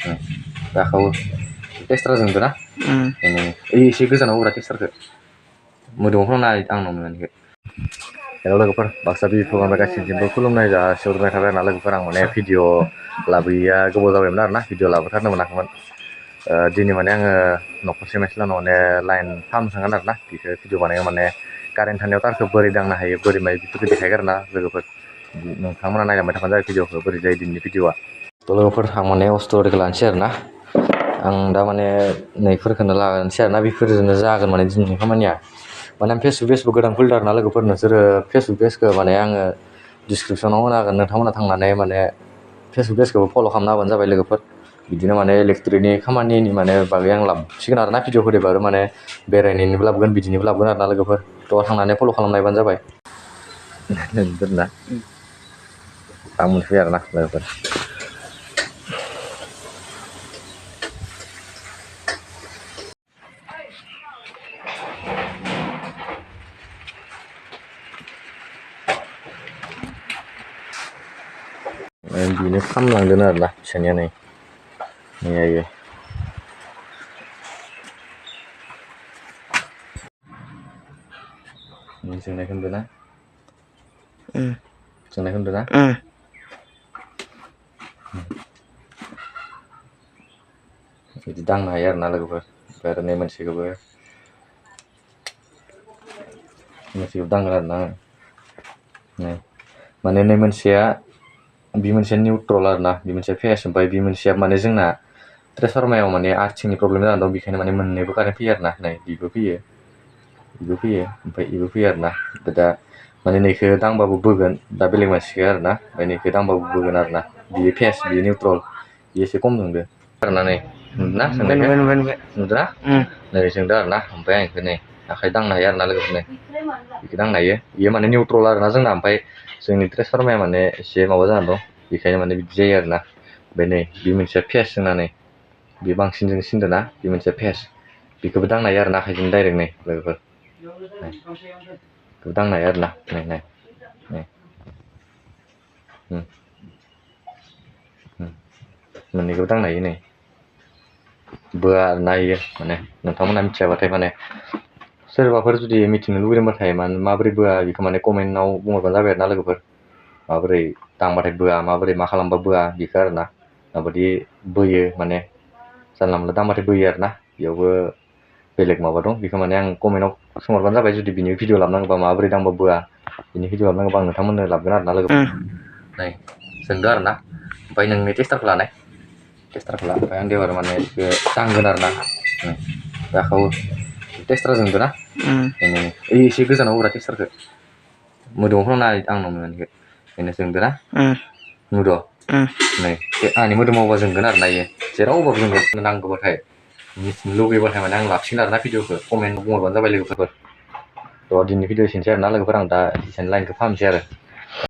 जाखावो tester जोंबो ना एसे गोजानाव होग्रा टेस्टारखौ मोदोमाव नाय आंनाव नुनायखौ हेल' लोगोफोर बाक्सा बि प्रग्राम गासैजोंबो खुलुमनाय जासिहरनाय थाबाय आरोना लोगोफोर आं माने भिडिअ लाबोयैया गोबाव जाबायमोन आरोना भिडिअ लाबोथारनो मोनाखैमोन दिनै माने आङो न'खरसे मानसिनाव माने लाइन फाहामनो थांगोन आरोना बेखौ भिडिअ बानायगोन माने कारेन्ट थानायाव तारखौ बोरै दांनो हायो बोरै मायो बेफोरखौ देखायगोन आरोना लोगोफोर नोंथांमोना नायलांबाय थाबानो जाबाय भिडिअखौ बोरै जायो दिनैनि भिडिअआ लोगोफोर आं माने अस्ट्र'रिखौ लानोसै आरोना आं दा माने नैफोरखौनो लानोसै आरोना बेफोरजोंनो जागोन माने दिनैनि खामानिया माने आं फेसबुक गोदान खुलिदों आरोना लोगोफोर नोंसोरो फेसबुक पेजखौ माने आङो डिसक्रिपसनाव होनो हागोन नोंथांमोना थांनानै माने फेसबुक पेजखौबो फल' खालामना होबानो जाबाय लोगोफोर बिदिनो माने इलेक्ट्रिकनि खामानिनि माने बागै आं लाबोसिगोन आरोना भिडिअफोरबाबो माने बेरायनायनिबो लाबोगोन बिदिनिबो लाबोगोन आरोना लोगोफोर थ' थांनानै फल' खालामनायबानो जाबाय दोनना आं मोनफैयो आरोना लोगोफोर बेनो खामलांदों आरोना फिसानिया नै आयो जोंनायखौ नुदों ना जोंनायखौ नुदों ना बिदि दांनो हायो आरोना लोगोफोर ओमफ्राय आरो नै मोनसेखौबो दांगोन आरोना नै माने नै मोनसेया बे मोनसेया निउट्रल आरोना बे मोनसेया फेस ओमफ्राय बे मोनसेया माने जोंना ट्रेन्सफरमायाव माने आर्थिंनि प्रब्लेम जानानै दं बेखायनो माने मोननैबो कारेन्ट फैयो आरोना नै बेबो फैयो ओमफ्राय बेबो फैयो आरोना ओमफ्राय दा माने नैखौ दांबाबो बोगोन दा बेलेग मानसिखौ आरोना ओमफ्राय नैखौ दांबाबो बोगोन आरोना बियो फेस बियो निउट्रल बियो एसे खम जोंदो आरोना नै नुदोंना जोंनायखौ नुदोंना नै जोंदो आरोना ओमफ्राय आं बेखौ नै आखाइ दांनो हायो आरोना लोगोफोर नै बेखौ दांनो हायो बेयो माने निउट्रल आरोना जोंना ओमफ्राय जोंनि ट्रेन्सफरमाया माने एसे माबा जानानै दं बेखायनो माने बिदि जायो आरोना ओमफ्राय नै बे मोनसेया फेस जोंना नै बे बांसिन जों सिनदों ना बे मोनसेया फेस बेखौबो दांनो हायो आरोना आखाइजों डाइरेक्ट नै लोगोफोर बेखौ दांनो हायो आरोना नै मोननैखौबो दांनो हायो नै बोआ आरोना इयो माने नोंथांमोना मिथियाबाथाय माने सोरबाफोर जुदि मिथिनो लुगैदोंबाथाय माबोरै बोआ बेखौ माने कमेन्टआव बुंहरबानो जाबाय आरोना लोगोफोर माबोरै दांबाथाय बोआ माबोरै मा खालामबा बोआ बेखौ आरोना माबायदि बोयो माने जानला मोनला दांबाथाय बोयो आरोना बेयावबो बेलेग माबा दं बेखौ माने आं कमेन्टआव सोंहरबानो जाबाय जुदि बिनि भिडिअ लाबोनांगौबा माबोरै दांबा बोआ बिनि भिडिअ लाबोनांगौबा आं नोंथांमोननो लाबोगोन आरोना लोगोफोर नै जोंदो आरोना ओमफ्राय नोंनि टेस्टारखौ लानाय टेस्टारखौ ला ओमफ्राय आं देबार माने बेखौ दांगोन आरोना जाखावो टेस्टार जोंदो ना एसे गोजानाव होग्रा टेस्टारखौ मोदोमाव नाय आंनाव नुनायखौ बेनो जोंदो ना नुद' नै आंनि मोदोमाव होबा जोंगोन आरोना इयो जेराव होबाबो जोंगोन नांगौबाथाय मिथिनो लुगैबाथाय माने आं लाबोसिगोन आरोना भिडिअखौ कमेन्ट बुंहरबानो जाबाय लोगोफोर थ' दिनैनि भिडिअ एसेनोसै आरोना लोगोफोर आं दा एसेनो लाइनखौ फाहामसै आरो